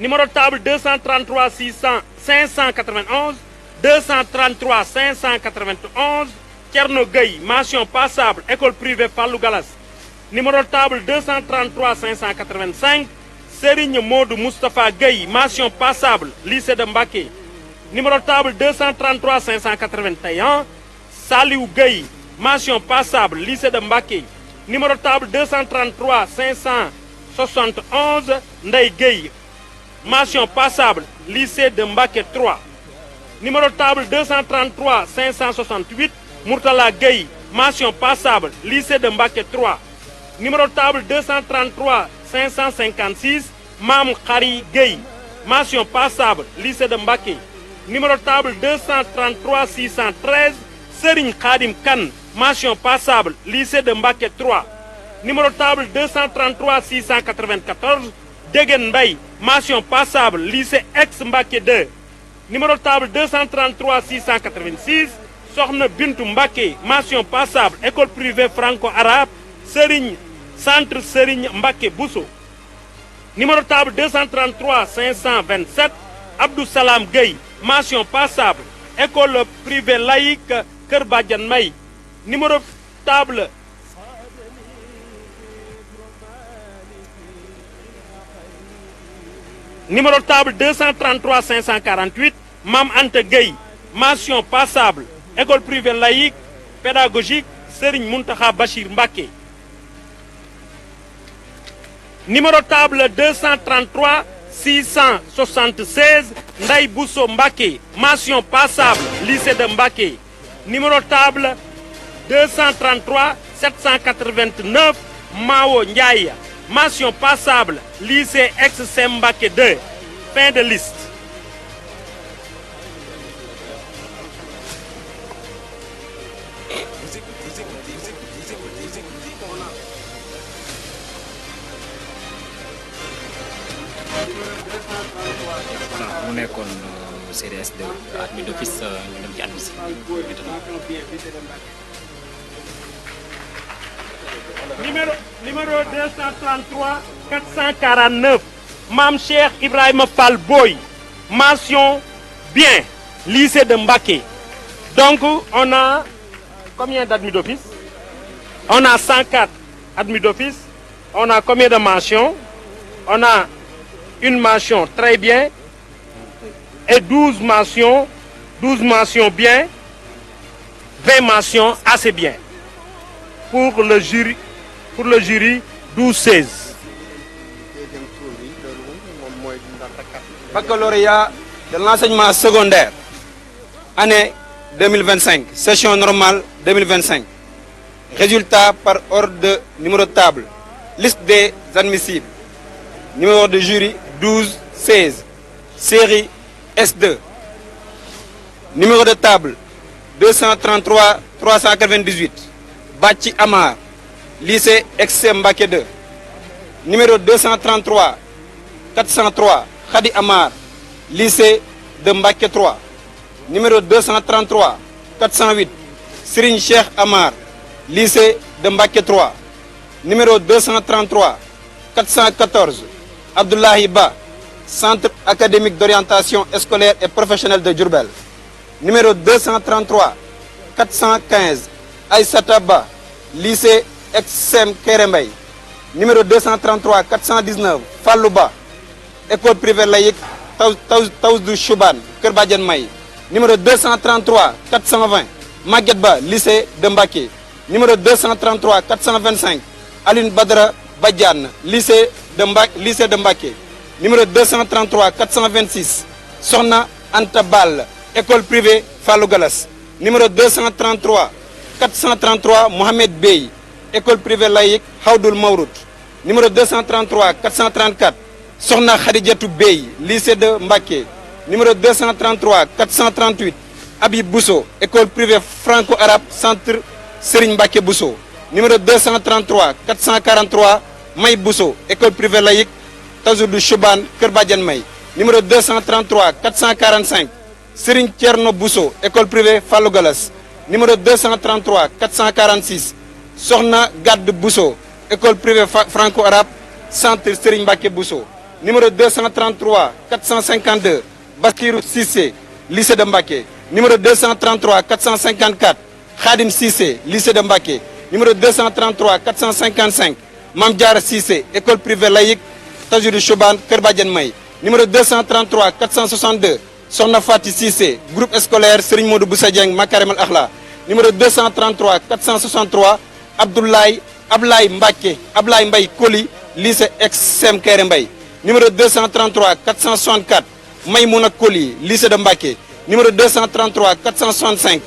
Numéro de table 233 600 591, 233 591, Thierno Gueye, mention passable, école privée Fallou Galas. Numéro de table 233 585, Serigne Modou Moustapha Gueye, mention passable, lycée de Mbacké. Numéro de table 233 581, Saliou Gueye, mention passable, lycée de Mbacké. Numéro de table 233 571, Ndeye Gueye, mention passable, lycée de Mbacké 3. Numéro de table 233 568, Mourtala Gueye, mention passable, lycée de Mbacké 3. Numéro de table 233 556, Mam Khari Gueye, mention passable, lycée de Mbacké. Numéro de table 233 613, Serigne Khadim Kane, mention passable, lycée de Mbacké 3. Numéro de table 233 694, Degen Mbaye, mention passable, lycée ex-Mbacké 2. Numéro de table 233 686, Sokhna Bintou Mbacké, mention passable, école privée franco-arabe, Serigne, centre Serigne Mbacké Bousso. Numéro de table 233 527, Abdou Salam Gueye, mention passable, école privée laïque Kër Badiane May. Numéro de table Numéro de table 233 548, Mam Ante Gueye, mention passable, école privée laïque, pédagogique, Serigne Mountakha Bachir Mbacké. Numéro de table 233 676, Ndaye Bousso Mbacké, mention passable, lycée de Mbacké. Numéro de table 233 789, Mao Ndiaye, mention passable, lycée ex-Sem Mbacké 2. Fin de liste. mu nekkoon CDS de admis d'office ñu dem ci admis numéro 233 449, Mam Cheikh Ibrahima Fall Boy, mention bien, lycée de Mbacké. Donc on a combien d'admis d'office? On a 104 admis d'office. On a combien de mentions? On a une mention très bien et 12 mentions bien, 20 mentions assez bien. Pour le jury 12-16. Baccalauréat de l'enseignement secondaire, année 2025, session normale 2025. Résultat par ordre de numéro de table. Liste des admissibles. Numéro de jury 12-16. Série S2. Numéro de table 233 398. Bachi Amar, lycée ex-Sem Mbacké 2. Numéro 233 403 Khadi Amar, lycée de Mbacké 3. Numéro 233 408 Serigne Cheikh Amar, lycée de Mbacké 3. Numéro 233 414 Abdoulahi Ba, centre académique d'orientation scolaire et professionnelle de Diourbel. Numéro 233 415 Aïssata Ba, lycée ex-Sem Kéré Mbaye. Numéro 233 419 Fallou Ba, école privée laïque Taousdou Chouban, Kër Badiane May. Numéro 233 420 Maguette Ba, lycée de Mbacké. Numéro 233 425 Aline Badra Badiane, lycée de Mbacké. Numéro 233 426 Sokhna Anta Bal, école privée Fallou Galas. Numéro 233 433 Mohamed Bey, école privée laïque Haoudoul Mawroud. Numéro 233 434 Sokhna Khadijatou Bey, lycée de Mbacké. Numéro 233 438 Habib Bousso, école privée franco-arabe centre Serigne Mbacké Bousso. Numéro 233 443 May Bousso, école privée laïque Tazoudou Chouban, Kër Badiane May. Numéro 233 445 Serigne Thierno Bousso, école privée Fallou Galas. Numéro 233 446 Sokhna Gad Bousso, école privée franco-arabe centre Serigne Mbacké Bousso. numéro 233 452 Baskirou Cissé lycée de Mbacké, numéro 233 454 Khadim Cissé lycée de Mbacké, numéro 233 455 Mame Diarra Cissé école privée laïque Tajidou Choubane Kër Badiane May, numéro 233 462 Sokhna Fati Cissé groupe scolaire Serigne Modou Boussa Dieng Makarim Al Akhla, numéro 233 463 Ablaye Mbaye Koli lycée ex-Sem Kéré Mbaye, numéro 233 464 Maymouna Koli lycée de Mbacké, numéro 233 465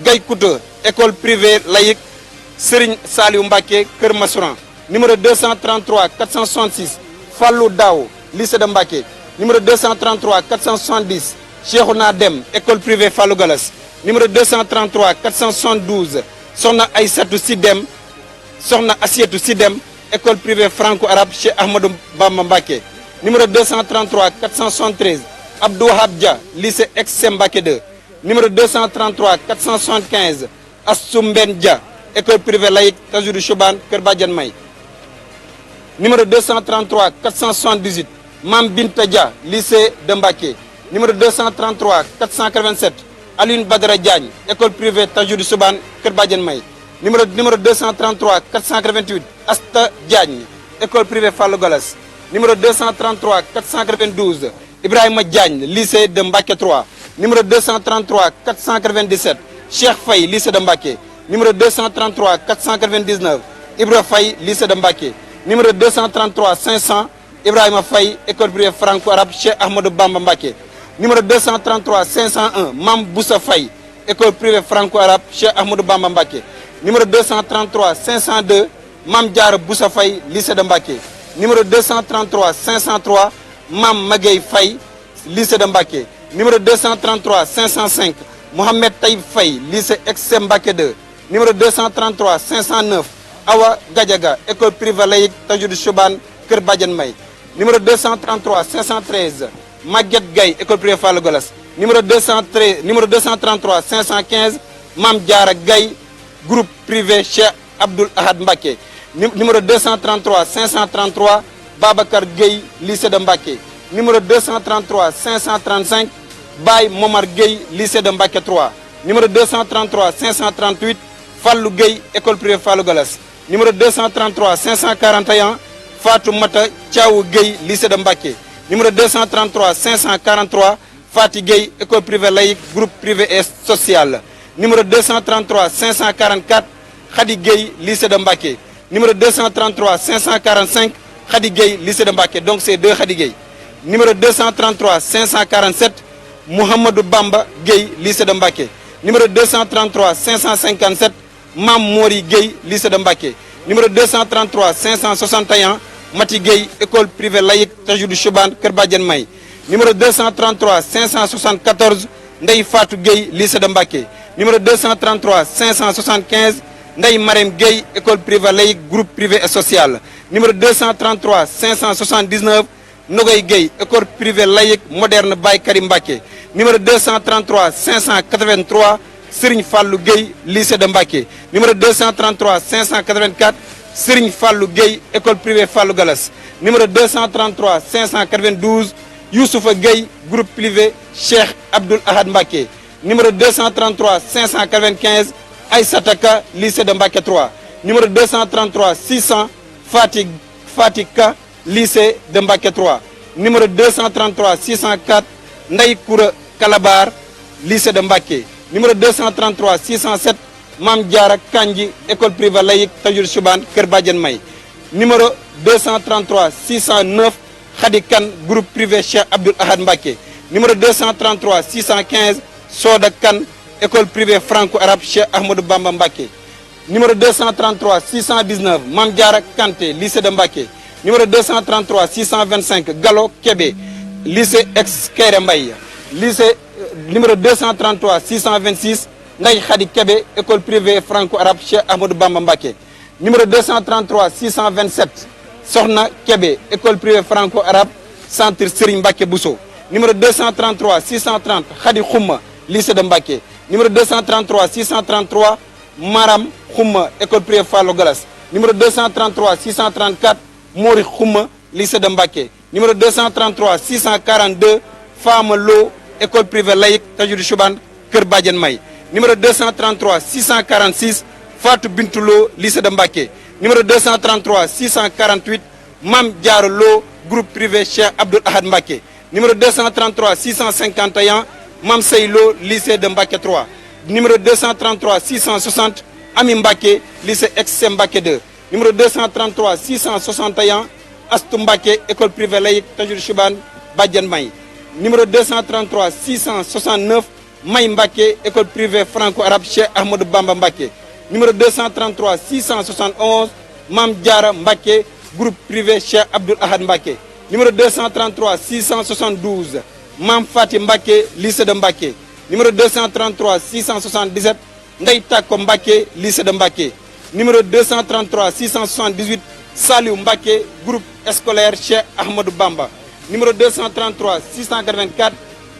Gaye Kouta école privée laïque Serigne Saliou Mbacké Kër Massouran, numéro 233 466 Fallou Daw lycée de Mbacké, numéro 233 470 Cheikhouna Dem école privée Fallou Galas, numéro 233 472 Sokhna Aïssatou Sidem Sokhna Assietou Sidem école privée franco-arabe Cheikh Ahmadou Bamba Mbacké, numéro 233 473 Abdou Wahab Dia lycée ex-Sem Mbacké 2, numéro 233 475 Assou Mben Dia école privée laïque Tajidou Choubane Kër Badiane May, numéro 233 478 Mame Binta Dia lycée de Mbacké, numéro 233 487 Alioune Badara Diagne école privée Tajidou Choubane Kër Badiane May, numéro 233 488 Asta Diagne école privée Fallou Galas, numéro 233 492 Ibrahima Diagne lycée de Mbacké 3, numéro 233 497 Cheikh Faye lycée de Mbacké, numéro 233 499 Ibra Faye lycée de Mbacké, numéro 233 500 Ibrahima Faye école privée franco-arabe Cheikh Ahmadou Bamba Mbacké, numéro 233 501 Mame Boussa Faye école privée franco-arabe Cheikh Ahmadou Bamba Mbacké, numéro 233 502 Mame Diarra Boussa Faye lycée de Mbacké, numéro 233 503 Mame Magueye Faye lycée de Mbacké, numéro 233 505 Mohamed Taïb Faye lycée ex-Sem Mbacké 2, numéro 233 509 Awa Gadiaga école privée laïque Tajidou Choubane Kër Badiane May, numéro 233 513 Maguette Gaye école privée Fallou Galas, numéro 233 515 Mame Diarra Gaye groupe privé Cheikh Abdoul Ahad Mbacké, numéro 233 533 Babacar Gueye lycée de Mbacké, numéro 233 535 Baye Momar Gueye lycée de Mbacké 3, numéro 233 538 Fallou Gueye école privée Fallou Galas, numéro 233 541 Fatou Mata Thiaw Gueye lycée de Mbacké, numéro 233 543 Fati Gueye école privée laïque groupe privé et social, numéro 233 544 Khady Gueye lycée de Mbacké, numéro 233 545 Khady Gueye lycée de Mbacké, donc c'est deux Khady Gueye, numéro 233 547 Mouhamadou Bamba Gueye lycée de Mbacké, numéro 233 557 Mame Mori Gueye lycée de Mbacké, numéro 233 561 Mati Gueye école privée laïque Tajidou Choubane Kër Badiane May, numéro 233 574 Ndeye Fatou Gueye lycée de Mbacké, numéro 233 575 Ndeye Marème Gueye école privée laïque groupe privé et social, numéro 233 579 Nogoy Gueye école privée laïque moderne Baye Karim Mbacké, numéro 233 583 Serigne Fallou Gueye lycée de Mbacké, numéro 233 584 Serigne Fallou Gueye école privée Fallou Galas, numéro 233 592 Youssoufa Gueye groupe privé Cheikh Abdoul Ahad Mbacké, numéro 233 595 Aïssata Ka lycée de Mbacké 3, numéro 233 600 Fatika lycée de Mbacké 3, numéro 233 604 Ndeye Koura Kalabar lycée de Mbacké, numéro 233 607 Mame Diarra Kandji école privée laïque Tajidou Choubane Kër Badiane May, numéro 233 609 Khady Kane groupe privé Cheikh Abdoul Ahad Mbacké, numéro 233 615 Soda Kane école privée franco-arabe Cheikh Ahmadou Bamba Mbacké, numéro 233 619 Mame Diarra Kanté lycée de Mbacké, numéro 233 625 Gallo Kébé lycée ex Kéré Mbaye, lycée numéro 233 626 Ndeye Khady Kébé école privée franco-arabe Cheikh Ahmadou Bamba Mbacké, numéro 233 627 Sokhna Kébé école privée franco-arabe centre Serigne Mbacké Bousso, numéro 233 630 Khady Khouma lycée de Mbacké, numéro 233 633 Maram Khouma école privée Fallou Galas, numéro 233 634 Mori Khouma lycée de Mbacké, numéro 233 642 Fama Lo école privée laïque Tajuru Chouban Kër Badiane May numéro 233 646 Fatou Bintou Lo lycée de Mbacké numéro 233 648 Mam Diaro Lo groupe privé Cheikh Abdoul Ahad Mbacké numéro 233 651 Mam Sey Lo lycée de Mbacké 3 numéro 233 660 Ami Mbacké lycée ex Mbacké 2 numéro 233 661 Astou Mbacké école privée laïque Tajuru Chouban Badiane May numéro 233 669 May Mbacké école privée franco-arabe Cheikh Ahmadou Bamba Mbacké numéro 233 671 Mam Diara Mbacké groupe privé Cheikh Abdoul Ahad Mbacké numéro 233 672 Mam Fati Mbacké lycée de Mbacké numéro 233 677 Ndey Tako Mbacké lycée de Mbacké numéro 233 678 Saliou Mbacké groupe scolaire Cheikh Ahmadou Bamba numéro 233 684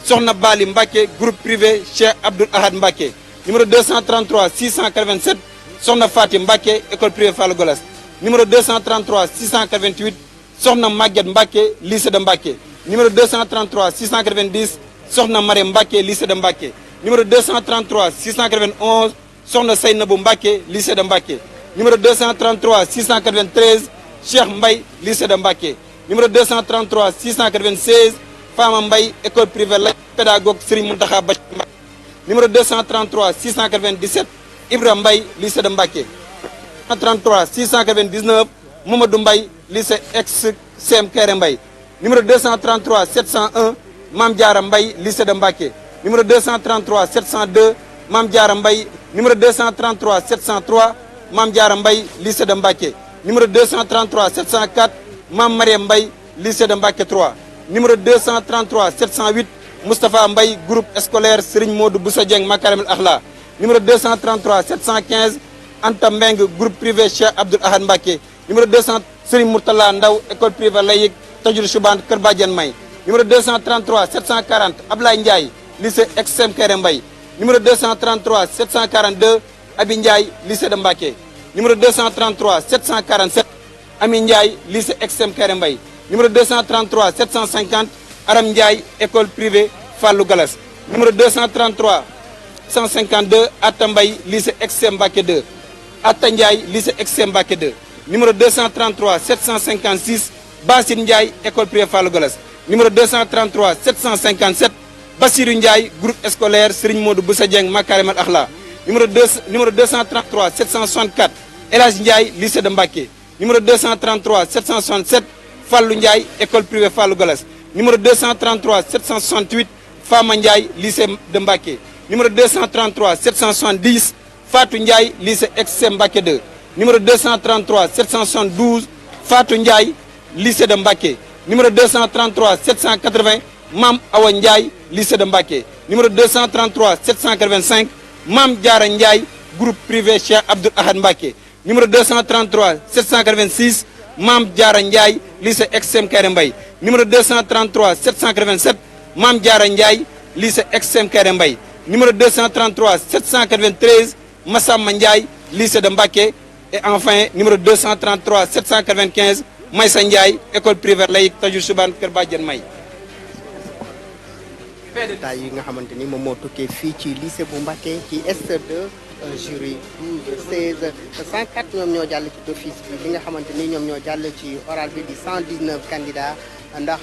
Sokhna Bali Mbacké groupe privé Cheikh Abdoul Ahad Mbacké numéro 233 687 Sokhna Fatim Mbacké école privée Fallou Golas numéro 233 688 Sokhna Maguette Mbacké lycée de Mbacké numéro 233 690 Sokhna Marème Mbacké lycée de Mbacké numéro 233 691 Sokhna Seynabou Mbacké lycée de Mbacké numéro 233 693 Cheikh Mbaye lycée de Mbacké numéro 233 696 Fama Mbaye école privée la pédagogue Serigne Mountakha Bachir Mbacké numéro 233 697 Ibra Mbaye lycée de Mbacké 233 699 Mamadou Mbaye lycée ex CM Kéré Mbaye numéro 233 701 Mame Diarra Mbaye lycée de Mbacké numéro 233 702 Mame Diarra Mbaye numéro 233 703 Mame Diarra Mbaye lycée de Mbacké numéro 233 704 Mame Mariam Mbaye lycée de Mbacké 3 numéro 233 708 Moustapha Mbaye groupe scolaire Serigne Modou Boussa Dieng Makarimul Akhla numéro 233 715 Anta Mbeng groupe privé Cheikh Abdoul Ahad Mbacké numéro 200 Serigne Mourtala Ndaw école privée laïque Tajuru Chouban Kër Badiane May numéro 233 740 Ablaye Ndiaye lycée ex-Sem Kéré Mbaye numéro 233 742 Abi Ndiaye lycée de Mbacké numéro 233 747 Ami Ndiaye lycée ex-Sem Kéré Mbaye numéro 233 750 Aram Ndiaye école privée Fallou Galas numéro 233 152 Atta Mbaye lycée ex-Sem Mbacké 2 Atta Ndiaye lycée ex-Sem Mbacké 2 numéro 233 756 Bassine Ndiaye école privée Fallou Galas numéro 233 757 Bassirou Ndiaye groupe scolaire Serigne Modou Boussa Dieng Makarimal Akhla numéro 233 764 El Hadj Ndiaye lycée de Mbacké numéro 233 767 Fallou Ndiaye école privée Fallou Galas numéro 233 768 Fama Ndiaye lycée de Mbacké numéro 233 770 Fatou Ndiaye lycée ex-Sem Mbacké 2 numéro 233 772 Fatou Ndiaye lycée de Mbacké numéro 233 780 Mam Awa Ndiaye lycée de Mbacké numéro 233 785 Mam Diarra Ndiaye groupe privé Cheikh Abdoul Ahad Mbacké numéro 233 786 Mam Diarra Ndiaye lycée ex-Sem Kéré Mbaye numéro 233 787 Mam Diarra Ndiaye lycée ex-Sem Kéré Mbaye numéro 233 793 Massamba Ndiaye lycée de Mbacké et enfin numéro 233 795 Maysa Ndiaye école privée laïque Tajur Chouban Kër Badiane May. résultat yi nga xamante ni moom moo tukkee fii ci lycée bu Mbacké ci S2 jury 12 16 104 ñoom ñoo jàll ci d'office bi li nga xamante ni ñoom ñoo jàll ci oral bi di 119 candidats ndax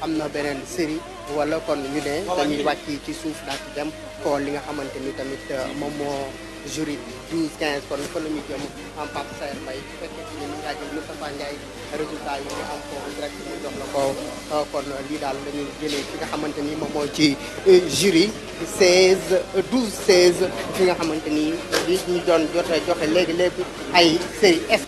am na beneen série wala kon ñu ne dañuy wàcc ci suuf daal ci dem xool li nga xamante ni tamit moom moo jury 12 15 kon fa la ñu jëm en Pape Saer Mbaye bu fekkee ci ñu ngi Moustapha Ndiaye résultat yi ñu am ko direct mu jox la ko kon lii daal la ñuy jëlee fi nga xamante ni moom moo ci jury 16 12 16 fi nga xamante ni li ñu doon joxe léegi ay série S.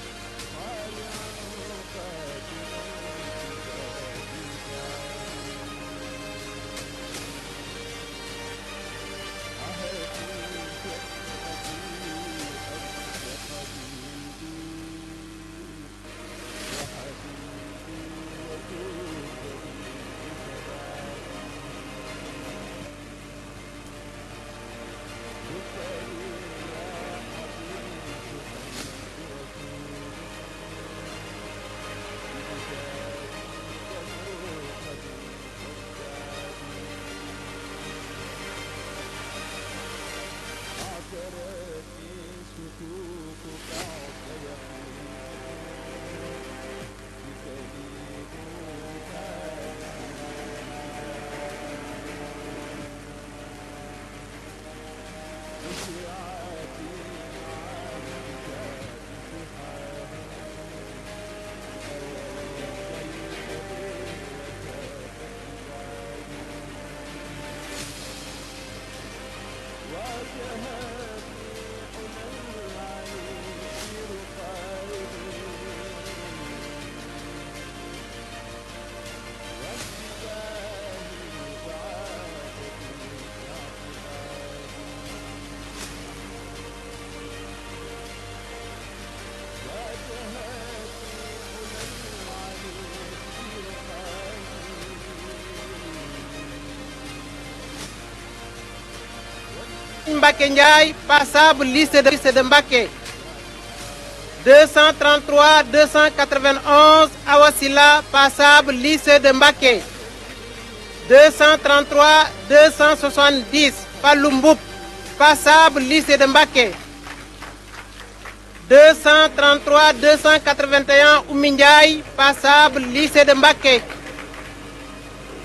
Mbacké Ndiaye, passable lycée de Mbacké. 233 291 Awasila, passable lycée de Mbacké. 233 270 Fallou Mboup, passable lycée de Mbacké. 233 281 Oumy Ndiaye, passable lycée de Mbacké.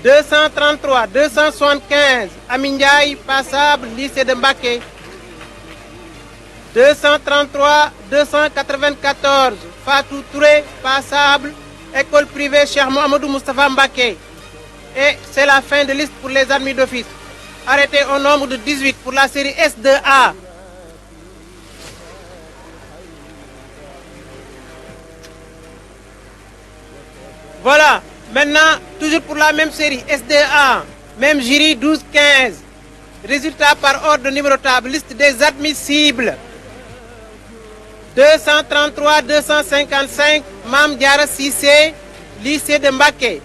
233 275 Ami Ndiaye, passable lycée de Mbacké. 233 294 Fatou Touré, passable école privée Cheikh Mouhamadou Moustapha Mbacké. Et c'est la fin de liste pour les admis d'office. Arrêté au nombre de 18 pour la série S2A. Voilà, maintenant, toujours pour la même série, S2A, même jury 12-15. Résultat par ordre de numérotable, liste des admissibles. 233 255 Mame Diarra Cissé, lycée de Mbacké.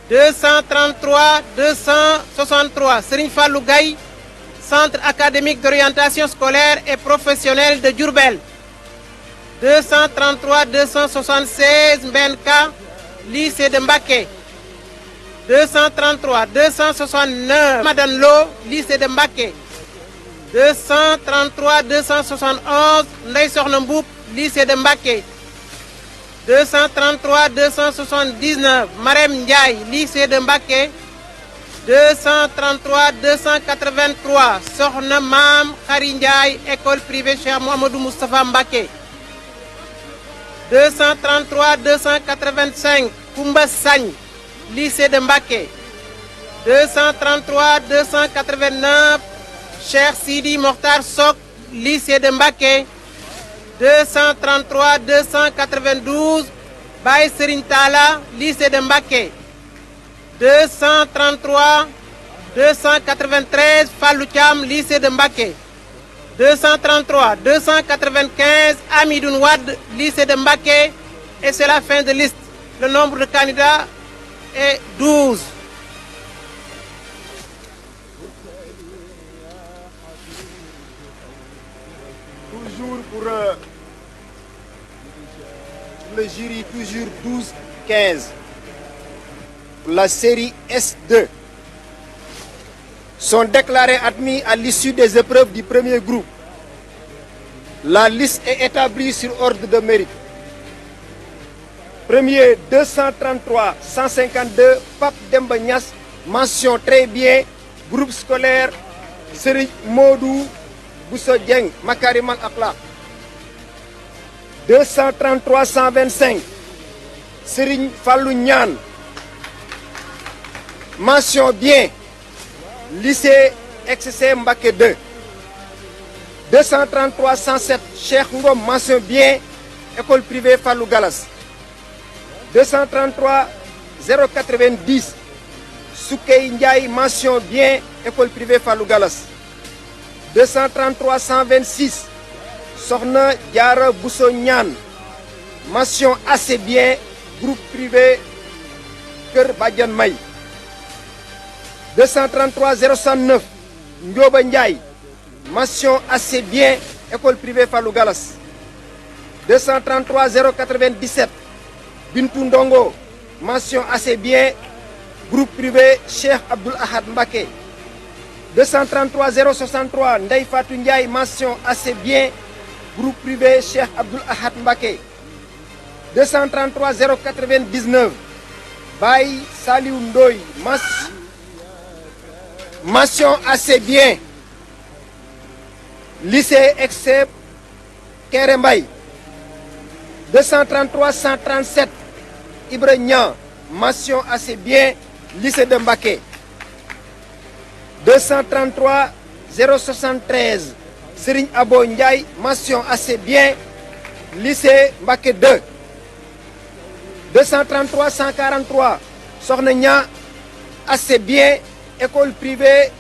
233 263 Serigne Fallou Gaye, centre académique d'orientation scolaire et professionnelle de Diourbel. 233 276 Mbenka, lycée de Mbacké. 233 269 Madame Lo, lycée de Mbacké. 233 271 Ndeye Sokhna Mboup, lycée de Mbacké. 233 279 Marème Ndiaye, lycée de Mbacké. 233 283 Sokhna Mam Khary Ndiaye, école privée Cheikh Mouhamadou Moustapha Mbacké. 233 285 Koumba Sagne, lycée de Mbacké. 233 289 Cheikh Sidi Mokhtar Sok, lycée de Mbacké. 233 292 Baye Serigne Talla, lycée de Mbacké. 233 293 Fallou Thiam, lycée de Mbacké. 233 295 Amidoune Wade, lycée de Mbacké. Et c'est la fin de liste. Le nombre de candidats est 12. Toujours pour le jury, toujours 12-15. Pour la série S2. Sont déclarés admis à l'issue des épreuves du premier groupe. La liste est établie sur ordre de mérite. Premier 233 152 Pape Demba Niass, mention très bien, groupe scolaire Serigne Modou Bousso Dieng, Makarimal Akhlaq. 233 125 Serigne Fallou Niane, mention bien, lycée XC Mbacké 2. 233 107 Cheikh Ngom, mention bien, école privée Fallou Galas. 233 090 Soukey Ndiaye, mention bien, école privée Fallou Galas. 233 126 Sokhna Diarra Bousso Niane, mention assez bien, groupe privé Kër Badiane May. 233 069 Ndioba Ndiaye, mention assez bien, école privée Fallou Galas. 233 097 Bintou Ndongo, mention assez bien, groupe privé Cheikh Abdoul Ahad Mbacké. 233 063 Ndeye Fatou Ndiaye, mention assez bien, groupe privé Cheikh Abdoul Ahad Mbacké. 233 099 Baye Saliou Ndoye, mention assez bien, lycée Excep Kéré Mbaye 233 137 Ibra Niang mention assez bien lycée de Mbacké 233 073 Serigne Abo Ndiaye mention assez bien lycée Mbacké 2 233 143 Sokhna Niang assez bien école privée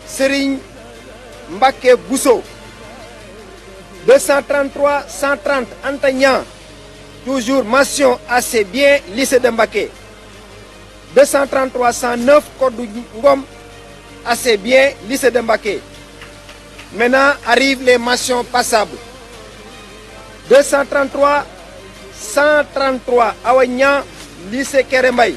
Serigne Mbacké Bousso 233 130 Anta Niang toujours mention assez bien lycée de Mbacké 233 109 Kodou Ngom assez bien lycée de Mbacké. Maintenant arrivent les mentions passables 233 133 Awa Niang lycée Kéré Mbaye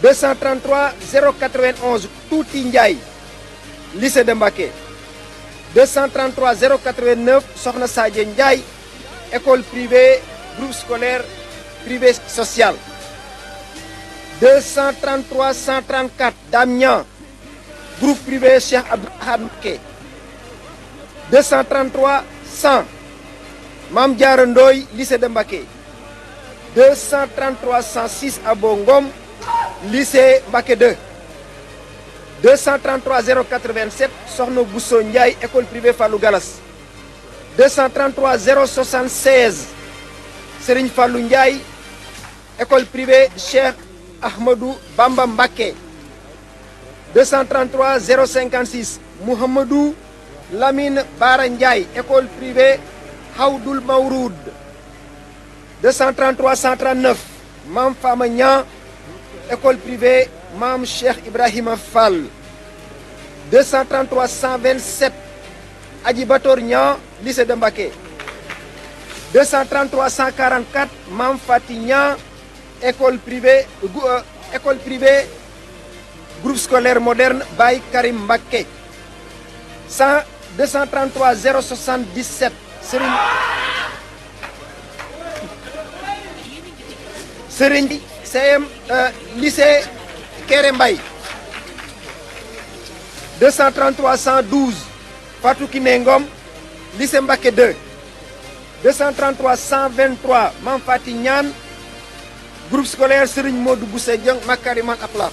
233 091 Touti Ndiaye lycée de Mbacké 233 089 Sokhna Sadio Ndiaye école privée groupe scolaire privé social 233 134 Dame Niang groupe privé Cheikh Abdou Ahad Mbacké 233 100 Mame Diarra Ndoye lycée de Mbacké 233 106 Abo Ngom lycée Mbacké 2 233 087 Sokhna Bousso Ndiaye école privée Fallou Galas 233 076 Serigne Fallou Ndiaye école privée Cheikh Ahmadou Bamba Mbacké 233 056 Mouhamadou Lamine Bara Ndiaye école privée Hawdoul Mawroud 233 139 Mame Fama Niang école privée Mame Cheikh Ibrahima Fall 233 127 Adji Bator Niang lycée de Mbacké 233 144 Mame Fati Niang école privée groupe scolaire moderne Baye Karim Mbacké 233 077 Serigne CM lycée Kéré Mbaye 233 112 Fatou Kiné Ngom lycée Mbacké 2 233 123 Mame Fati Niane groupe scolaire Serigne Modou Bousso Dieng Makariman Akhlaq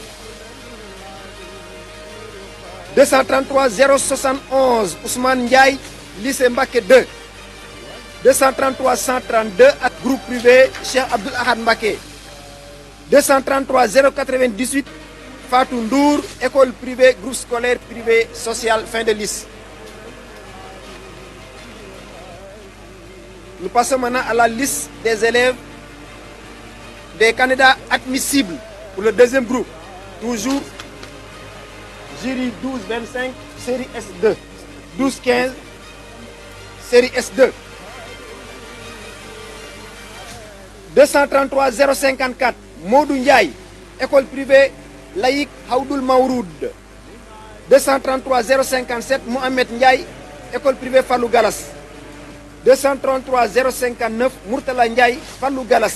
233 071 Ousmane Ndiaye lycée Mbacké 2 233 132 ak groupe privé Cheikh Abdoul Ahad Mbacké 233 098 Fatou Ndour école privée groupe scolaire privé social fin de liste. Nous passons maintenant à la liste des élèves des candidats admissibles pour le deuxième groupe. Toujours jury 12-25 série S2 12-15 série S2 233 054 Modou Ndiaye école privée laïque Hawdoul Mawroud 233 057 Mohamed Ndiaye école privée Fallou Galas 233 059 Mourtala Ndiaye Fallou Galas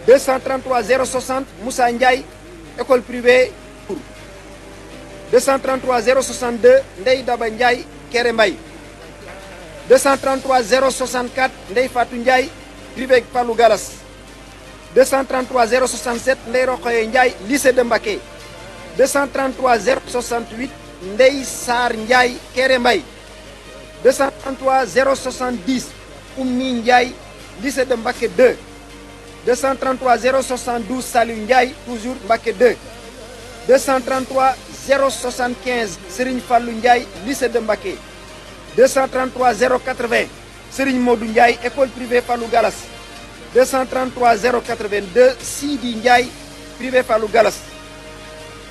233 060 Moussa Ndiaye école privée 233 062 Ndeye Daba Ndiaye Kéré Mbaye 233 064 Ndeye Fatou Ndiaye privé Fallou Galas 233 067 Ndeye Rokhaya Ndiaye lycée de Mbacké 233 068 Ndeye Sarr Ndiaye Kéré Mbaye 233 070 Oumi Ndiaye lycée de Mbacké 2 233 072 Salou Ndiaye toujours Mbacké 2 233 075 Serigne Fallou Ndiaye lycée de Mbacké 233 080 Serigne Modou Ndiaye école privée Fallou Galas 233 082 Sidi Ndiaye privé Fallou Galas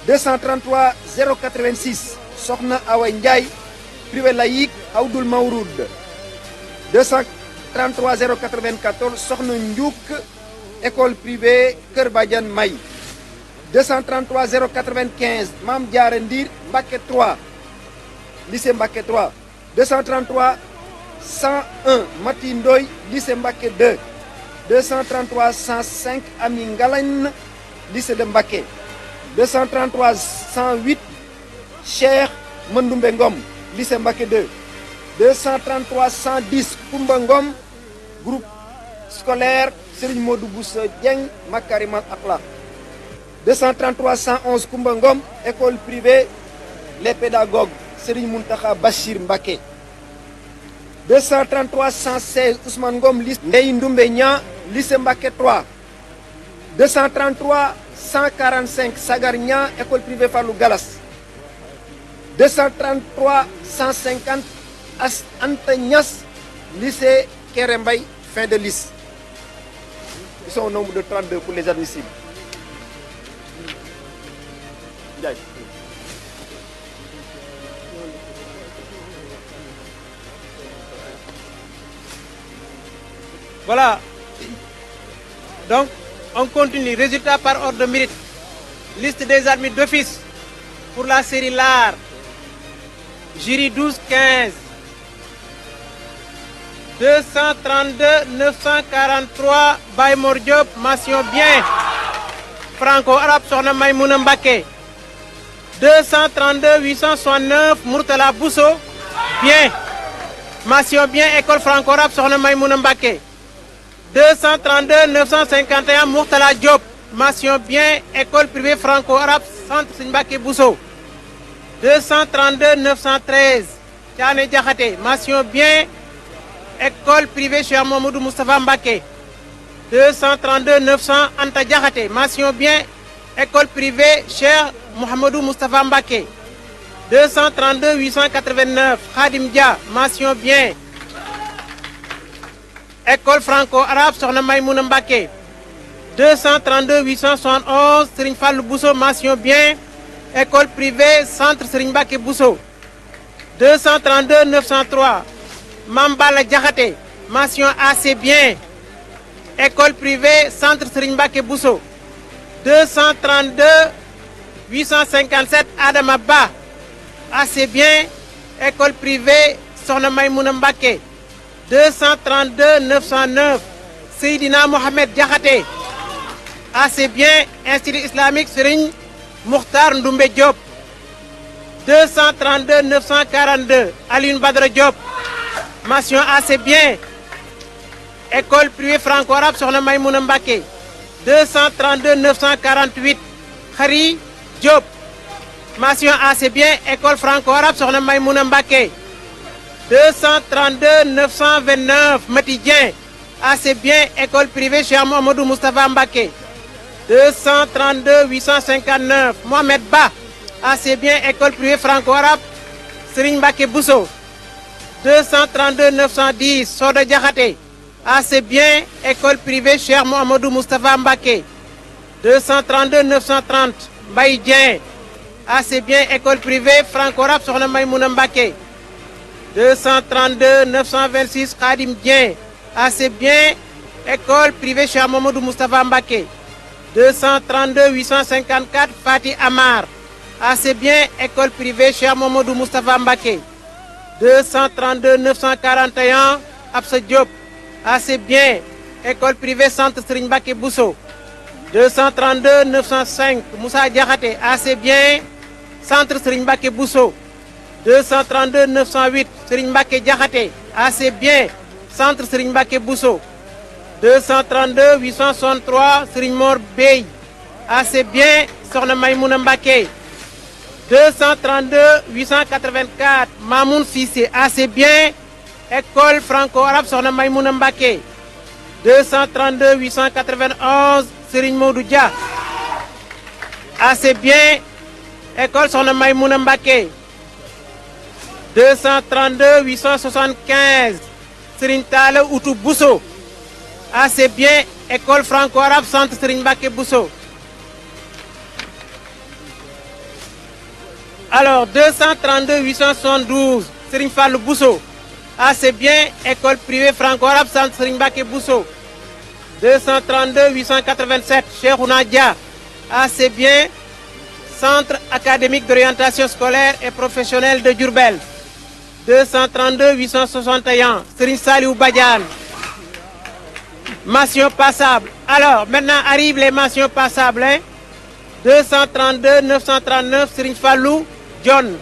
233 086 Sokhna Awa Ndiaye privé laïque Hawdoul Mawroud 233 094 Sokhna Ndiouk école privée Kër Badiane May 233 095 Mame Diarra Ndir Mbacké 3 lycée Mbacké 3 233 101 Mati Ndoye lycée Mbacké 2 233 105 Ami Ngalagne lycée de Mbacké 233 108 Cheikh Mandoumbe Ngom, lycée Mbacké 2. 233 110 Koumba Ngom, groupe scolaire Serigne Modou Bousso Dieng, Makarimal Akhlaq. 233 111 Koumba Ngom, école privée Les Pédagogues, Serigne Mountakha Bachir Mbacké. 233 116 Ousmane Ngom, lycée Ndeye Ndoumbe Niang, lycée Mbacké 3. 233 145 Sagar Niang, école privée Fallou Galas. 233 150 Anta Niass, lycée Kerembay, fin de liste. Ils sont au nombre de 32 pour les admissibles. Voilà. Donc, on continue. Résultat par ordre de mérite. Liste des admis d'office pour la série LAR. Jury 12-15. 232 943 Baye Mor Diop, mention bien. Franco-arabe Sokhna Maïmouna Mbacké. 232 869 Mourtala Bousso, bien. Mention bien, école franco-arabe Sokhna Maïmouna Mbacké. 232 951 Mourtala Diop, mention bien, école privée franco-arabe Centre Serigne Mbacké Bousso. 232 913 Thiané Diakhaté, mention bien, école privée Cheikh Mamadou Moustapha Mbacké. 232 900 Anta Diakhaté, mention bien, école privée Cheikh Mouhamadou Moustapha Mbacké. 232 889 Khadim Dia, mention bien, école franco-arabe Sokhna Maïmouna Mbacké. 232 871 Serigne Fallou Bousso, mention bien, école privée Centre Serigne Mbacké Bousso. 232 903 Mambala Diakhaté, mention assez bien, école privée Centre Serigne Mbacké Bousso. 232 857 Adama Ba, assez bien, école privée Sokhna Maïmouna Mbacké. 232 909 Seydina Mohamed Diakhaté, assez bien, Institut islamique Serigne Mokhtar Ndoumbe Diop. 232 942 Alioune Badara Diop, mention assez bien, école privée franco-arabe Sokhna Maïmouna Mbacké. 232 948 Khari Diop, mention assez bien, école franco-arabe Sokhna Maïmouna Mbacké. 232 929 Mati Dieng, assez bien, école privée Cheikh Mamadou Moustapha Mbacké. 232 859 Mohamed Ba, assez bien, école privée franco-arabe Serigne Mbacké Bousso. 232 910 Soda Diakhaté, assez bien, école privée Cheikh Mamadou Moustapha Mbacké. 232 930 Mbaye Dieng, assez bien, école privée franco-arabe Sokhna Maïmouna Mbacké. 232 926 Khadim Dieng, assez bien, école privée Cheikh Mamadou Moustapha Mbacké. 232 854 Fati Amar, assez bien, école privée Cheikh Mamadou Moustapha Mbacké. 232 941 Absa Diop, assez bien, école privée Centre Serigne Mbacké Bousso. 232 905 Moussa Diakhaté, assez bien, Centre Serigne Mbacké Bousso. 232 908 Serigne Mbacké Diakhaté, assez bien, Centre Serigne Mbacké Bousso. 232 863 Serigne Mor Bey, assez bien, Sokhna Maïmouna Mbacké. 232 884 Mamoun Cissé, assez bien, école franco-arabe Sokhna Maïmouna Mbacké. 232 891 Serigne Modou Dia, assez bien, école Sokhna Maïmouna Mbacké. 232 875 Serigne Talla Outou Bousso, assez bien, école franco-arabe Centre Serigne Mbacké Bousso. Alors 232 872 Serigne Fallou Bousso, assez bien, école privée franco-arabe Centre Serigne Mbacké Bousso. 232 887 Cheikhouna Dia, assez bien, Centre académique d'orientation scolaire et professionnelle de Diourbel. 232 861 Serigne Saliou Badiane, mention passable. Alors maintenant arrivent les mentions passables, hein? 232 939 Serigne Fallou John,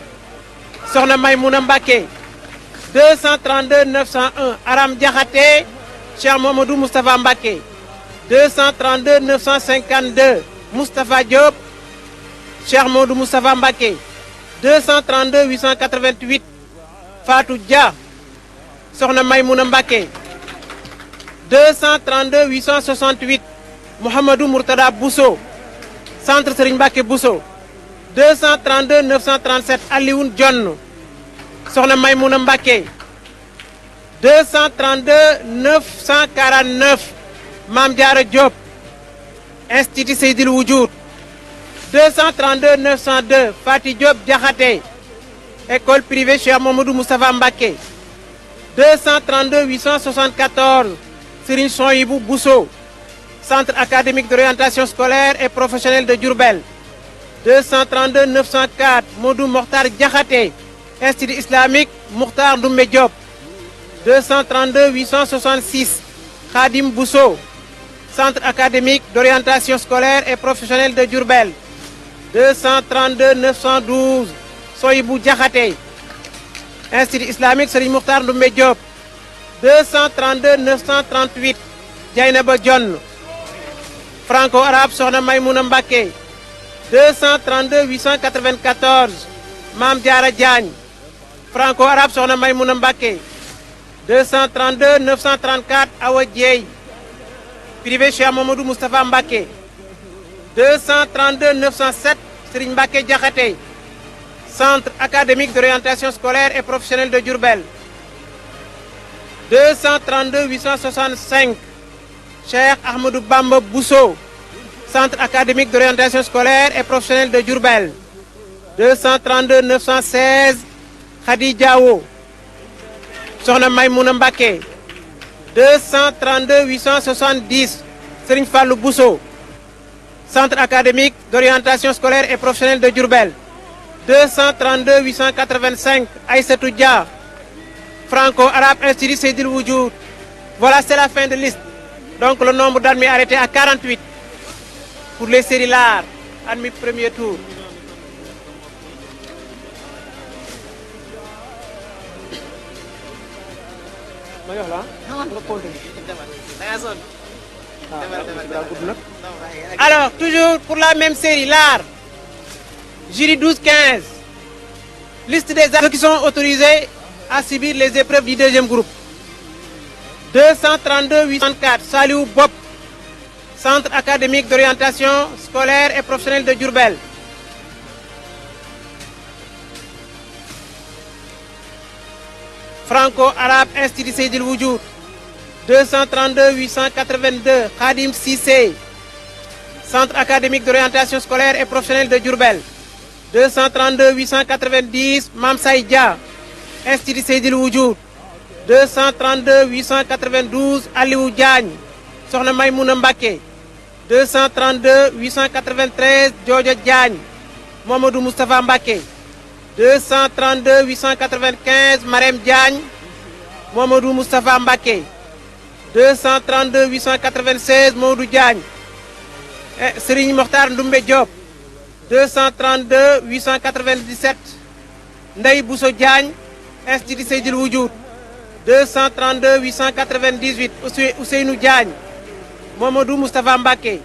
Sokhna Maymouna Mbacké 232 901 Aram Diakhaté Cheikh Mamadou Moustapha Mbacké 232 952 Moustapha Diop Cheikh Mamadou Moustapha Mbacké 232 888 Fatou Dia Sokhna Maymouna Mbacké 232 868 Mouhamadou Mourtada Bousso Centre Serigne Mbacké Bousso 232 937 Alioune Dione Sokhna Maymouna Mbacké 232 949 Mame Diarra Diop Institut Seydil Wujud 232 902 Fati Diop Diakhaté École privée Cheikh Mamadou Moustapha Mbacké 232 874 Serigne Souhaïbou Bousso Centre académique d'orientation scolaire et professionnelle de Diourbel 232 904 Modou Mokhtar Diakhaté Institut islamique Mokhtar Doumbé Diop 232 866 Khadim Bousso Centre académique d'orientation scolaire et professionnelle de Diourbel 232 912 Soyibou Diakhaté Institut islamique Serigne Mokhtar Doumbé Diop 232 938 Dieynaba Dione franco-arabe Sokhna Maymouna Mbacké 232 894 Mame Diarra Diagne franco-arabe Sokhna Maymouna Mbacké 232 934 Awa Dieye privé Cheikh Mamadou Moustapha Mbacké 232 907 Serigne Mbacké Diakhaté Centre académique d'orientation scolaire et professionnelle de Diourbel 232 865 Cheikh Ahmadou Bamba Bousso Centre académique d'orientation scolaire et professionnelle de Diourbel 232 916 Khady Diawo Sokhna Maymouna Mbacké 232 870 Serigne Fallou Bousso Centre académique d'orientation scolaire et professionnelle de Diourbel 232 885 Aïssatou Dia franco-arabe Institut Seydil Wujud. Voilà, c'est la fin de liste. Donc le nombre d'admis arrêté à 48 pour les séries LAR, admis premier tour. Alors, toujours pour la même série, l'art, jury 12-15, liste des artistes qui sont autorisés à subir les épreuves du deuxième groupe. 232 804, Saliou Bop, Centre académique d'orientation scolaire et professionnelle de Diourbel. Franco-arabe Institut Seydil Wujud. 232 882, Khadim Cissé, Centre académique d'orientation scolaire et professionnelle de Diourbel. 232 890, Mame Saye Dia, Institut Seydil Wujud. 232 892, Aliou Diagne, Sokhna Maymouna Mbacké. 232 893, Diodio Diagne, Mamadou Moustapha Mbacké. 232 895, Marème Diagne, Mamadou Moustapha Mbacké. 232 896, Mamadou Diagne, Serigne Mokhtar Doumbé Diop. 232 897, Ndeye Bousso Diagne, Institut Seydil Wujud. 232 898, Ousseynou Diagne, Mamadou Moustapha Mbacké.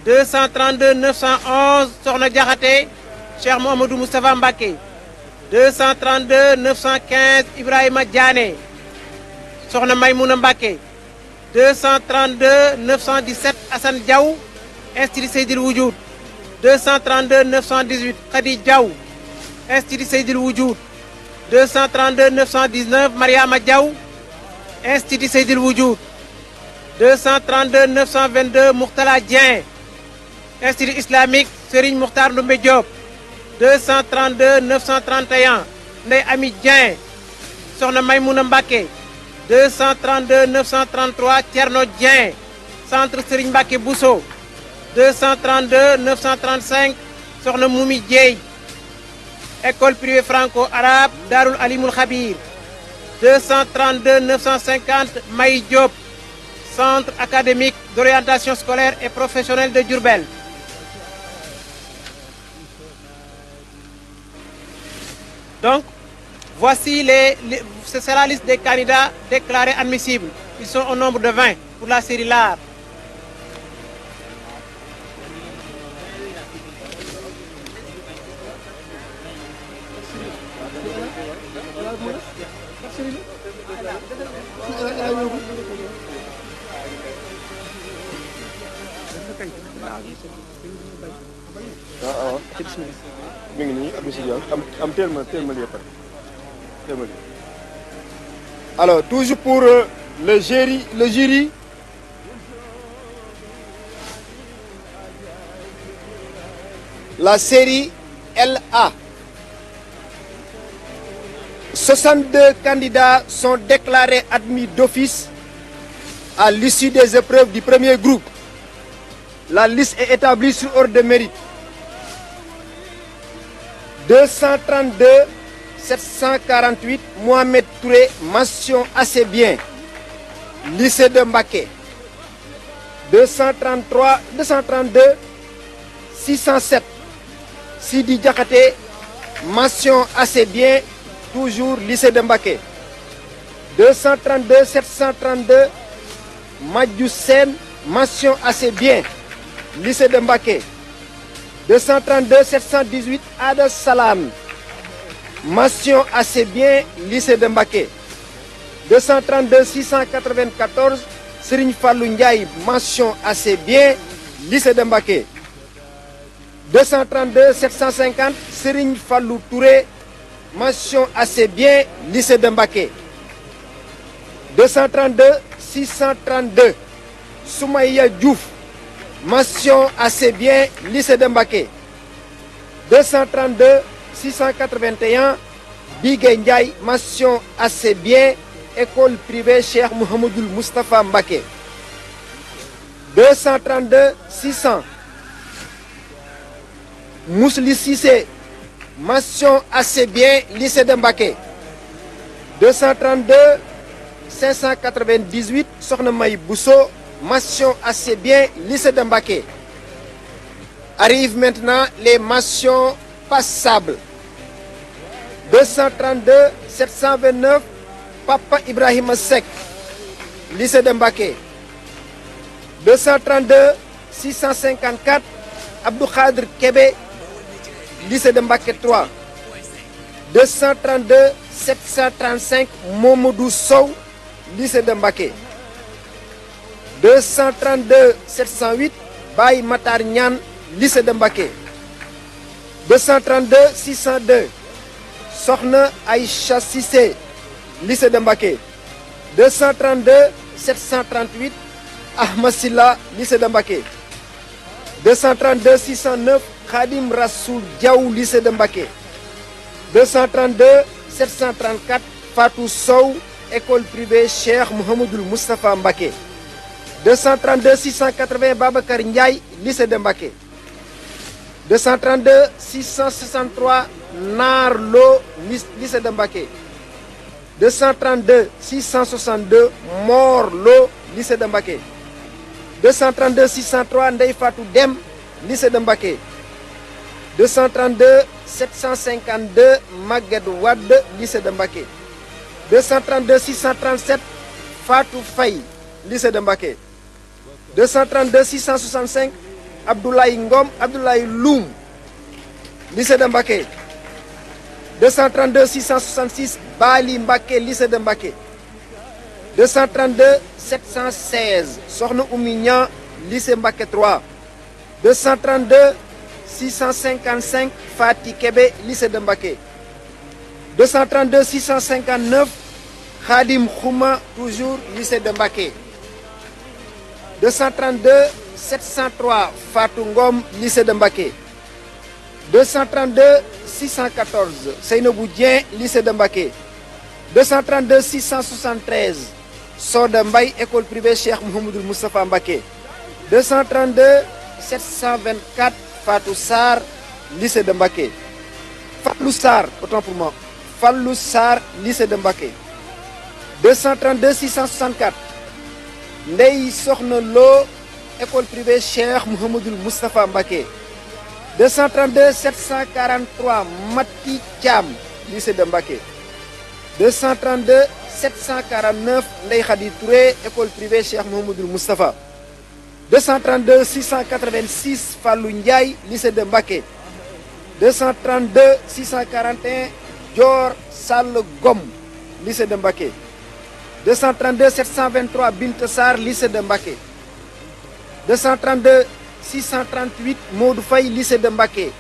232 911, Sokhna Diakhaté, Cheikh Mamadou Moustapha Mbacké. 232 915, Ibrahima Diané, Sokhna Maymouna Mbacké. 232 917, Assane Diaw, Institut Seydil Wujud. 232 918, Khady Diaw, Institut Seydil Wujud. 232 919, Mariama Diaw, Institut Seydil Wujud. 232 922, Mourtala Dieng, Institut islamique Serigne Mokhtar Doumbé Diop. 232 931, Ndeye Ami Dieng, Sokhna Maymouna Mbacké. 232 933, Thierno Dieng, Centre Serigne Mbacké Bousso. 232 935, Sokhna Moumi Dieye, École privée franco-arabe Darul Alimul Khabir. 232 950, Maï Diop, Centre académique d'orientation scolaire et professionnelle de Diourbel. Donc, C'est la liste des candidats déclarés admissibles. Ils sont au nombre de 20 pour la série LAR. Alors, toujours pour le jury, la série LA. 62 candidats sont déclarés admis d'office à l'issue des épreuves du premier groupe. La liste est établie sur ordre de mérite. 232 748 Mohamed Touré, mention assez bien, lycée de Mbacké. 232 607 Sidi Diakhaté, mention assez bien, toujours lycée de Mbacké. 232 732 Madjou Sène, mention assez bien, lycée de Mbacké. 232 718 Ada Salam, mention assez bien, lycée de Mbacké. 232 694 Serigne Fallou Ndiaye, mention assez bien, lycée de Mbacké. 232 750 Serigne Fallou Touré, mention assez bien, lycée de Mbacké. 232 632 Soumaïa Diouf, mention assez bien, lycée de Mbacké. 232 681 Bigué Ndiaye, mention assez bien, école privée Cheikh Mouhamadoul Moustapha Mbacké. 232 600 Mousli Cissé, mention assez bien, lycée de Mbacké. 232 598 Sokhna May Bousso, mention assez bien, lycée de Mbacké. Arrivent maintenant les mentions passables. 232 729 Papa Ibrahima Seck, lycée de Mbacké. 232 654 Abdou Khadr Kébé, lycée de Mbacké 3. 232 735 Momodou Sow, lycée de Mbacké. 232 708 Baye Matar Niane, lycée de Mbacké. 232 602 Sokhna Aïcha Cissé, lycée de Mbacké. 232 738 Ahmed Silla, lycée de Mbacké. 232 609 Khadim Rassoul Diaw, lycée de Mbacké. 232 734 Fatou Sow, école privée Cheikh Mouhamadoul Moustapha Mbacké. 232 680 Babacar Ndiaye, lycée de Mbacké. 232 663 Nar Lo, lycée de Mbacké. 232 662 Mor Lo, lycée de Mbacké. 232 603 Ndeye Fatou Dem, lycée de Mbacké. 232 752 Maguette Wade, lycée de Mbacké. 232 637 Fatou Faye, lycée de Mbacké. 232 665 Abdoulaye Ngom, Abdoulaye Loum, lycée de Mbacké. 232 666 Bali Mbacké, lycée de Mbacké. 232 716 Sokhna Oumy Niang, lycée Mbacké 3. 232 655 Fati Kébé, lycée de Mbacké. 232 659 Khadim Khouma, toujours lycée de Mbacké. 232 703 Fatou Ngom, lycée de Mbacké. 232 614 Seynabou Dieng, lycée de Mbacké. 232 673 Soda Mbaye, école privée Cheikh Mouhamadoul Moustapha Mbacké. 232 724 Fatou Sarr, lycée de Mbacké. Fallou Sarr, autant pour moi. Fallou Sarr, lycée de Mbacké. 232 664 Ndeye Sokhna Lo, école privée Cheikh Mouhamadoul Moustapha Mbacké. 232 743 Mati Thiam, lycée de Mbacké. 232 749 Ndeye Khady Touré école privée Cheikh Mouhamadoul Moustapha. 232 686 Fallou Ndiaye lycée de Mbacké. 232 641 Dior Sall Gom lycée de Mbacké. 232 723 Binte Sarr lycée de Mbacké. 232 638 Modou Faye lycée de Mbacké.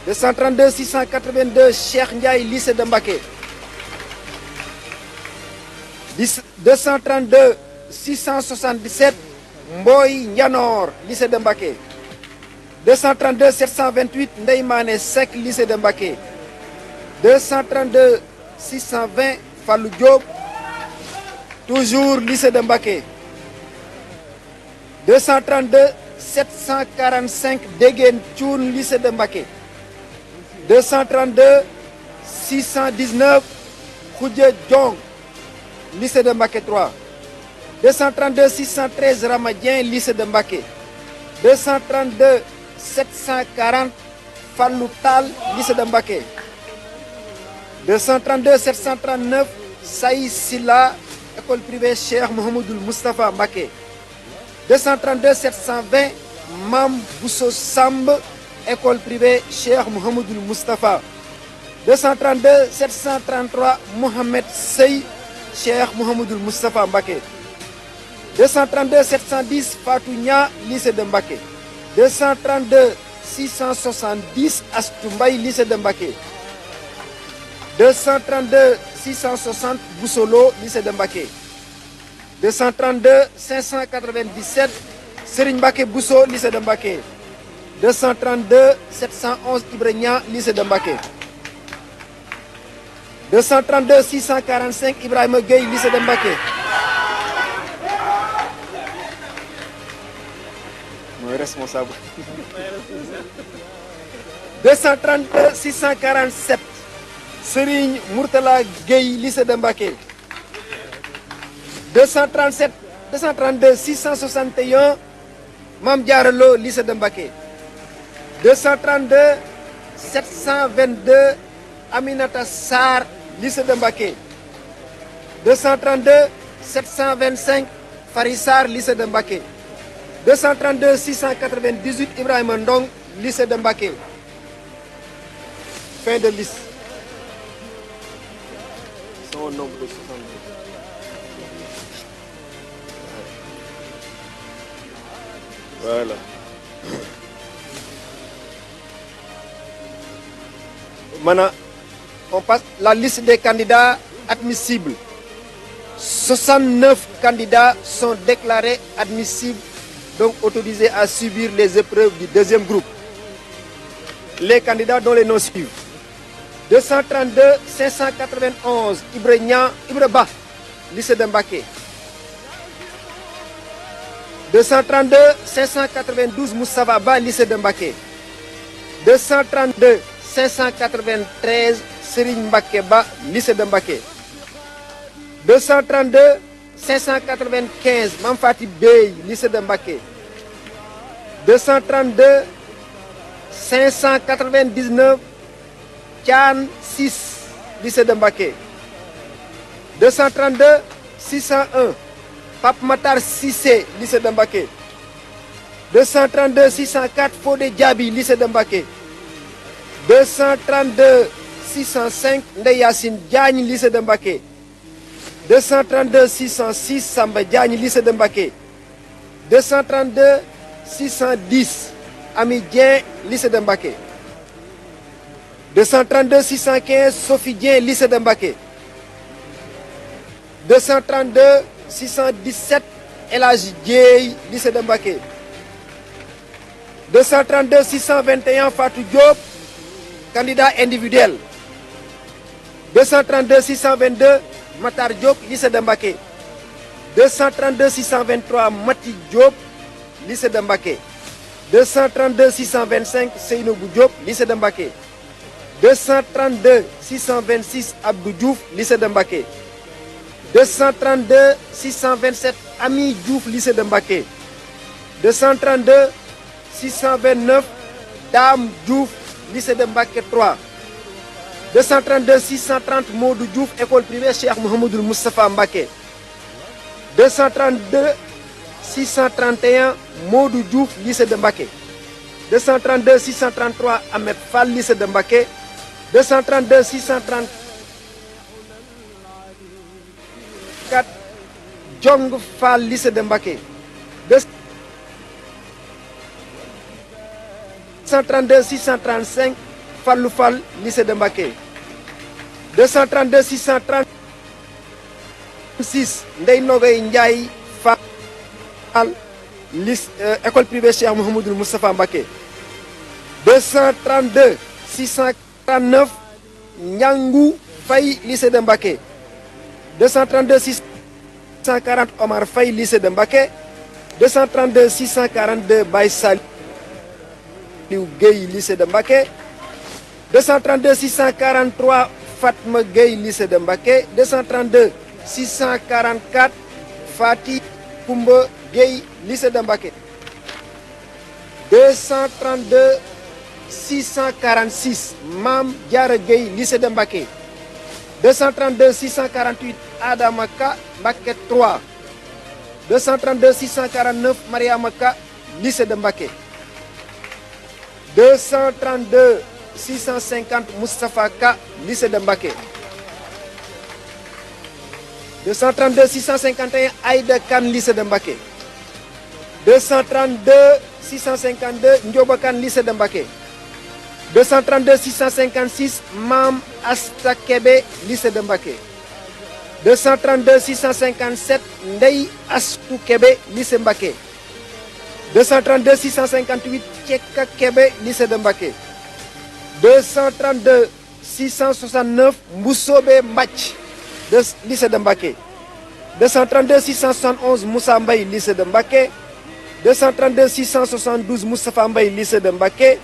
232 682 Cheikh Ndiaye lycée de Mbacké. 232 677 Mboy Ndianor lycée de Mbacké. 232 728 Ndeye Mané Seck lycée de Mbacké. 232 620 Fallou Diop toujours lycée de Mbacké. 232 745 Degen Thioune lycée de Mbacké. 232 619 Khoudia Diong lycée de Mbacké 3. 232 613 Ramadien lycée de Mbacké. 232 740 Fallou Tall lycée de Mbacké. 232 739 Saï Silla école privée Cheikh Mouhamadoul Moustapha Mbacké. 232 720 Mam Bousso Samb école privée Cheikh Mouhamadoul Moustapha. 232 733 Mohamed Sey Cheikh Mouhamadoul Moustapha Mbacké. 232 710 Fatou Nia lycée de Mbacké. 232 670 Astou Mbaye lycée de Mbacké. 232 660 Boussolo lycée de Mbacké. 232 597 Serigne Mbacké Bousso lycée de Mbacké. 232 711 Ibrahima lycée de Mbacké. 232 645 Ibrahima Gueye lycée de Mbacké. Mooy responsable. 232 647 Serigne Mourtala Gueye lycée de Mbacké. 232 661 Mame Diarra Lo lycée de Mbacké. 232 722 Aminata Sarr lycée de Mbacké. 232 725 Fari Sarr lycée de Mbacké. 232 698 Ibrahima Ndong lycée de Mbacké. Fin de liste. Son nombre de 62. Voilà. Maintenant, on passe la liste des candidats admissibles. 69 candidats sont déclarés admissibles, donc autorisés à subir les épreuves du deuxième groupe. Les candidats dont les noms suivent. 232 591 Ibra Ba, lycée de Mbacké. 232 592 Moustapha Ba, lycée de Mbacké. 232 593 Serigne Mbacké Ba, lycée de Mbacké. 232 595 Mame Faty Bey, lycée de Mbacké. 232 599 Thian 6, lycée de Mbacké. 232 601 Pape Matar Cissé, lycée de Mbacké. 232 604 Fodé Diaby, lycée de Mbacké. 232 605 Ndeye Yacine Diagne, lycée de Mbacké. 232 606 Samba Diagne, lycée de Mbacké. 232 610 Ami Dien, lycée de Mbacké. 232 615 Sophie Dien, lycée de Mbacké. 232 617 El Hadji Dieye, lycée de Mbacké. 232 621 Fatou Diop, candidat individuel. 232 622 Matar Diop, lycée de Mbacké. 232 623 Mati Diop, lycée de Mbacké. 232 625 Seynobou Diop, lycée de Mbacké. 232 626 Abdou Diouf, lycée de Mbacké. 232 627 Ami Diouf, lycée de Mbacké. 232 629 Dame Diouf, lycée de Mbacké 3. 232 630 Modou Diouf école privée Cheikh Mouhamadoul Moustapha Mbacké. 232 631 Modou Diouf lycée de Mbacké. 232 633 Ahmed Fall lycée de Mbacké. 232 634 Jong Fall lycée de Mbacké. 232 635 Fallou Fall lycée de Mbacké. 232 636 Ndeye Nogay Ndiaye Fall lycée école privée Cheikh Mouhamadoul Moustapha Mbacké. 232 649 Niangou Faye lycée de Mbacké. 232 640 Omar Faye lycée de Mbacké. 232 642 Baye Saliou Gueye lycée de Mbacké. 232 643 Fatma Gueye lycée de Mbacké. 232 644 Fati Koumba Gueye lycée de Mbacké. 232 646 Mam Diara Gueye lycée de Mbacké. 232 648 Adama Ka Mbacké 3. 232 649 Mariama Ka lycée de Mbacké. 232 650 Moustapha Ka lycée de Mbacké. 232 651 Aïda Kane lycée de Mbacké. 232 652 Ndioba Kane lycée de Mbacké. 232 656 Mam Asta Kebe lycée de Mbacké. 232 657 Ndey Astou Kebe lycée Mbacké. 232 658 Tcheka Kebe lycée de Mbacké. 232 669 Moussobe Mbach lycée de Mbacké. 232 671 Moussa Mbaye lycée de Mbacké. 232 672 Moustapha Mbaye lycée de Mbacké.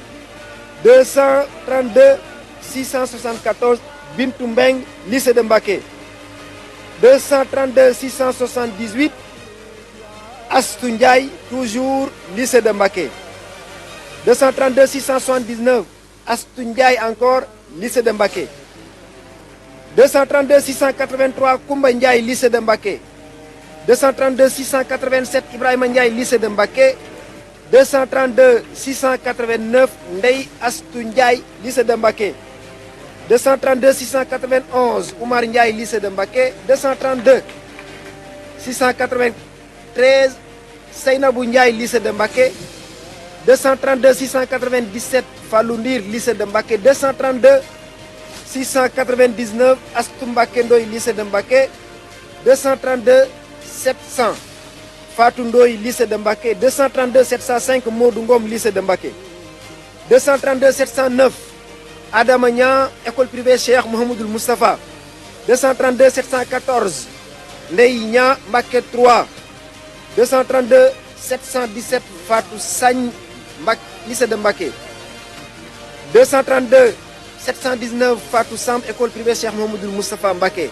232 674 Bintou Mbeng lycée de Mbacké. 232 678 Astou Ndiaye toujours lycée de Mbacké. 232 679 Astou Ndiaye encore lycée de Mbacké. 232 683 Koumba Ndiaye lycée de Mbacké. 232 687 Ibrahima Ndiaye lycée de Mbacké. 232 689 Ndey Astou Ndiaye lycée de Mbacké. 232 691 Oumar Ndiaye lycée de Mbacké. 232 693 Seynabou Ndiaye lycée de Mbacké. 232 697 Fallou Ndir lycée de Mbacké. 232 699 Astou Mbacké Ndoye lycée de Mbacké. 232 700 Fatou Ndoye lycée de Mbacké. 232 705 Modou Ngom lycée de Mbacké. 232 709 Adama Niang école privée Cheikh Mouhamadoul Moustapha. 232 714 Ndeye Niang Mbacké 3. 232 717 Fatou Sagne Mbacké lycée de Mbacké. 232 719 Fatou Samb école privée Cheikh Mouhamadoul Moustapha Mbacké.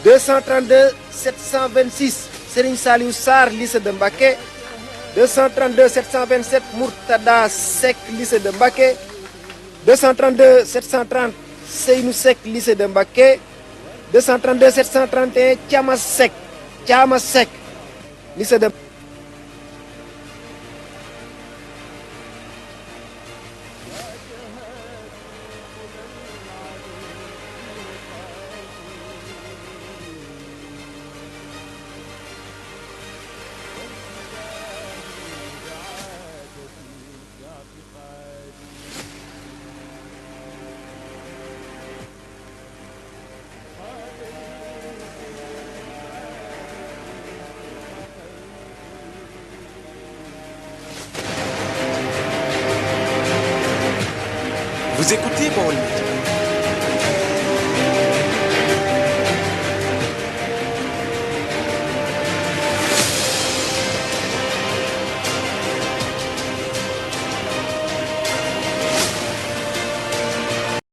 232 726 Serigne Saliou Sarr lycée de Mbacké. 232 727 Mourtada Seck lycée de Mbacké. 232 730 Seynou Seck lycée de Mbacké. 232 731 Thiama Seck lycée de Vous écoutez Baol Média.